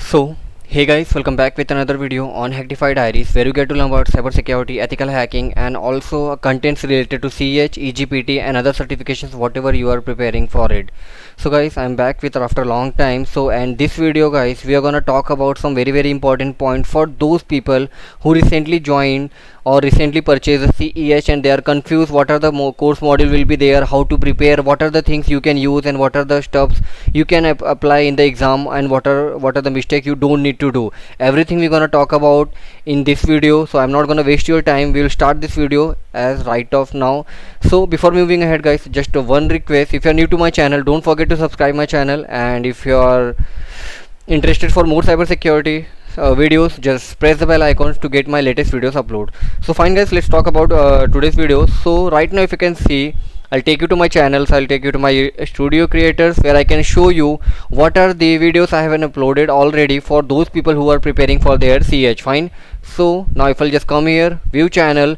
So, hey guys, welcome back with another video on Hacktify Diaries, where you get to learn about cybersecurity, ethical hacking, and also contents related to CEH, EGPT, and other certifications, whatever you are preparing for it. So, guys, I'm back with after a long time. So, and this video, guys, we are gonna talk about some very important point for those people who recently joined or recently purchased a CEH and they are confused. What are the course module will be there? How to prepare? What are the things you can use and what are the stuffs you can apply in the exam, and what are the mistakes you don't need to do. Everything we're gonna talk about in this video, so I'm not gonna waste your time. We'll start this video as right off now. So before moving ahead, guys, just one request: if you're new to my channel, don't forget to subscribe my channel, and if you're interested for more cybersecurity videos, just press the bell icons to get my latest videos upload. So fine guys, let's talk about today's video. So right now, if you can see, I'll take you to my channels, I'll take you to my studio creators, where I can show you what are the videos I haven't uploaded already for those people who are preparing for their CH. Fine. So now if I'll just come here, view channel,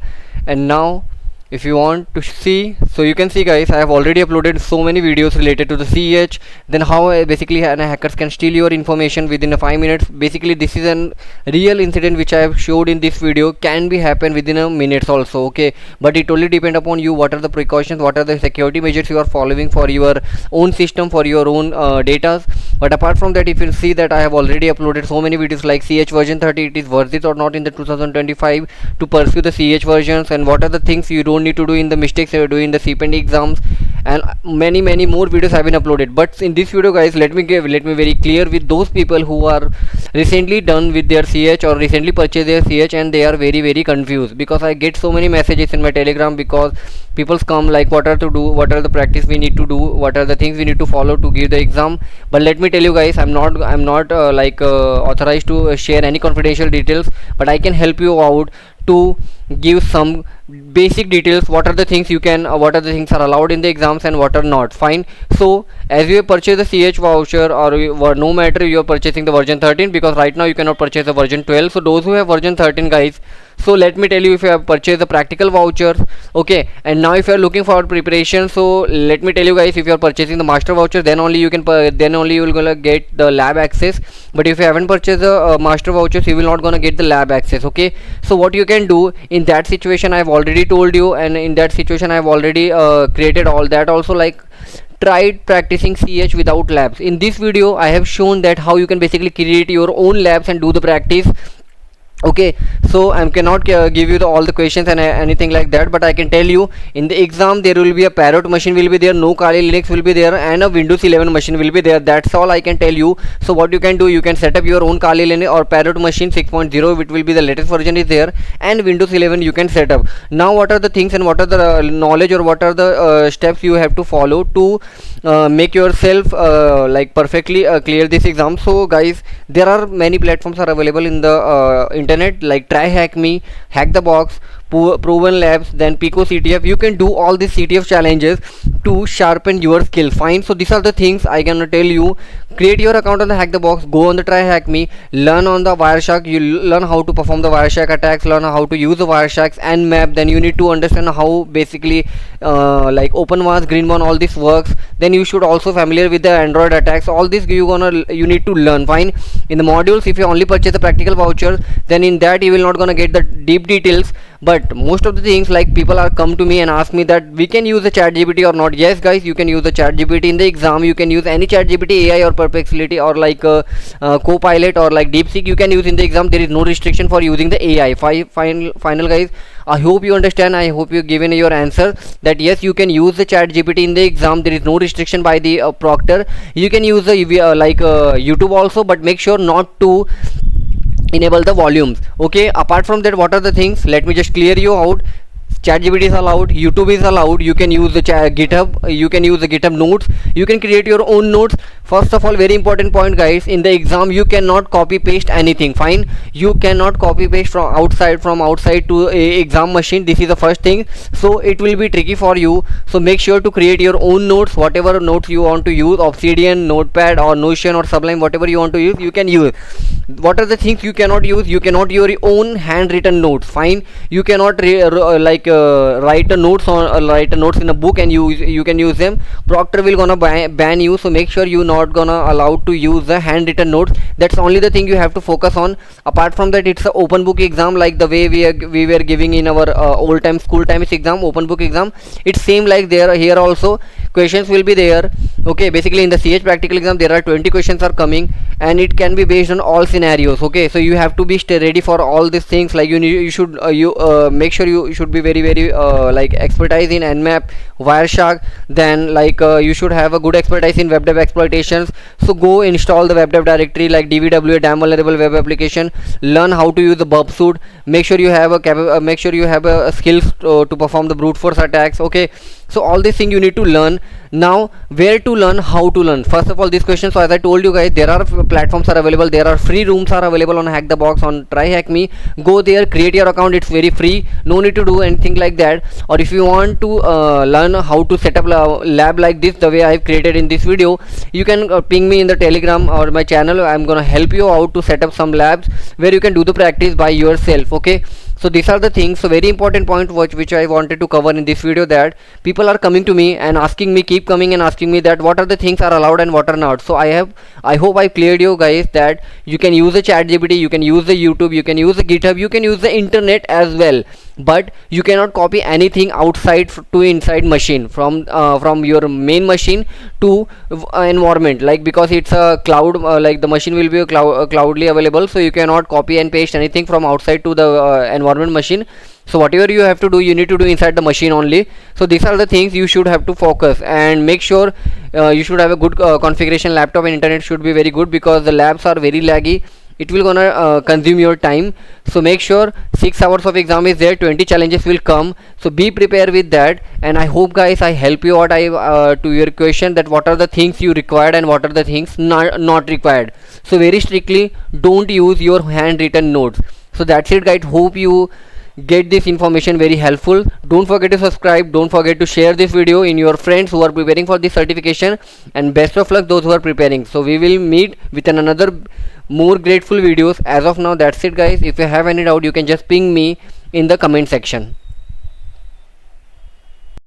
and now if you want to see, so you can see guys, I have already uploaded so many videos related to the CH. Then how basically hackers can steal your information within 5 minutes. Basically this is an real incident which I have showed in this video, can be happen within a minutes also, okay, but it only depend upon you, what are the precautions, what are the security measures you are following for your own system, for your own data. But apart from that, if you see that I have already uploaded so many videos like CH version 30, it is worth it or not in the 2025 to pursue the CH versions, and what are the things you don't need to do in the mistakes you are doing in the CPND exams, and many more videos have been uploaded. But in this video guys, let me very clear with those people who are recently done with their CH or recently purchased their CH and they are very confused, because I get so many messages in my telegram, because people come like what are to do, what are the practice we need to do, what are the things we need to follow to give the exam. But let me tell you guys, I'm not authorized to share any confidential details, but I can help you out to give some basic details, what are the things you can what are the things are allowed in the exams and what are not. Fine. So as you purchase the CH voucher, or no matter you are purchasing the version 13, because right now you cannot purchase the version 12, so those who have version 13 guys, so let me tell you, if you have purchased the practical vouchers, okay, and now if you are looking for preparation, so let me tell you guys, if you are purchasing the master voucher, then only you can then only you will gonna get the lab access. But if you haven't purchased the master vouchers, you will not gonna get the lab access, okay. So what you can do in that situation, I have already told you, and in that situation I have already created all that also, like tried practicing CH without labs. In this video I have shown that how you can basically create your own labs and do the practice, okay. So I cannot give you all the questions and anything like that, but I can tell you in the exam there will be a parrot machine will be there, no Kali Linux will be there, and a Windows 11 machine will be there. That's all I can tell you. So what you can do, you can set up your own Kali Linux or parrot machine 6.0, which will be the latest version is there, and Windows 11 you can set up. Now what are the things and what are the knowledge, or what are the steps you have to follow to make yourself like perfectly clear this exam. So guys, there are many platforms are available in the internet, like Try Hack Me, Hack the Box, Proven Labs, then Pico CTF. You can do all these CTF challenges to sharpen your skill. Fine. So these are the things I gonna tell you. Create your account on the Hack the Box, go on the Try Hack Me, learn on the Wireshark, you learn how to perform the Wireshark attacks, learn how to use the Wiresharks and map. Then you need to understand how basically like OpenVAS, GreenBone, all this works. Then you should also familiar with the Android attacks. All this you need to learn. Fine. In the modules, if you only purchase the practical voucher, then in that you will not gonna get the deep details. But most of the things, like people are come to me and ask me that we can use the ChatGPT or not. Yes guys, you can use the ChatGPT in the exam. You can use any ChatGPT, AI or Perplexity, or like Copilot, or like DeepSeek you can use in the exam. There is no restriction for using the AI. Final guys, I hope you understand, I hope you given your answer that yes, you can use the ChatGPT in the exam. There is no restriction by the proctor. You can use the YouTube also, but make sure not to enable the volumes, okay. Apart from that, what are the things, let me just clear you out. ChatGPT is allowed, YouTube is allowed, you can use the GitHub, you can use the GitHub notes, you can create your own notes. First of all, very important point guys, in the exam you cannot copy paste anything. Fine. You cannot copy paste from outside to a exam machine. This is the first thing, so it will be tricky for you. So make sure to create your own notes, whatever notes you want to use, Obsidian, Notepad or Notion or Sublime, whatever you want to use, you can use. What are the things you cannot use? You cannot your own handwritten notes. Fine, you cannot write a notes on write a notes in a book and you can use them. Proctor will gonna ban you, so make sure you not gonna allowed to use the handwritten notes. That's only the thing you have to focus on. Apart from that, it's a open book exam, like the way we were giving in our old time school times exam, open book exam. It's same like there. Here also questions will be there. Okay, basically in the CH practical exam there are 20 questions are coming, and it can be based on all scenarios. Okay, so you have to be stay ready for all these things. Like you should make sure you should be very like expertise in Nmap, Wireshark. Then you should have a good expertise in web dev exploitations. So go install the web dev directory like dvwa, damn vulnerable web application. Learn how to use the burp suit. Make sure you have a skills to perform the brute force attacks. Okay, so all these things you need to learn. Now where to learn, how to learn? First of all, these questions, so as I told you guys, there are platforms are available, there are free rooms are available on Hack the Box, on Try Hack Me. Go there, create your account, it's very free, no need to do anything like that. Or if you want to learn how to set up lab like this, the way I've created in this video, you can ping me in the Telegram or my channel. I'm gonna help you out to set up some labs where you can do the practice by yourself. Okay, so these are the things. So very important point which I wanted to cover in this video, that people are coming to me and asking me, keep coming and asking me that what are the things are allowed and what are not. So I hope I cleared you guys that you can use the ChatGPT, you can use the YouTube, you can use the GitHub, you can use the internet as well, but you cannot copy anything outside to inside machine, from your main machine to environment, like because it's a cloud, like the machine will be cloudly available, so you cannot copy and paste anything from outside to the environment machine. So whatever you have to do, you need to do inside the machine only. So these are the things you should have to focus, and make sure you should have a good configuration laptop, and internet should be very good, because the labs are very laggy. It will gonna consume your time. So make sure 6 hours of exam is there, 20 challenges will come, so be prepared with that. And I hope guys I help you out to your question, that what are the things you required and what are the things not required. So very strictly don't use your handwritten notes. So that's it guys, hope you get this information very helpful. Don't forget to subscribe, don't forget to share this video in your friends who are preparing for this certification, and best of luck those who are preparing. So we will meet with another more grateful videos. As of now, that's it guys. If you have any doubt, you can just ping me in the comment section.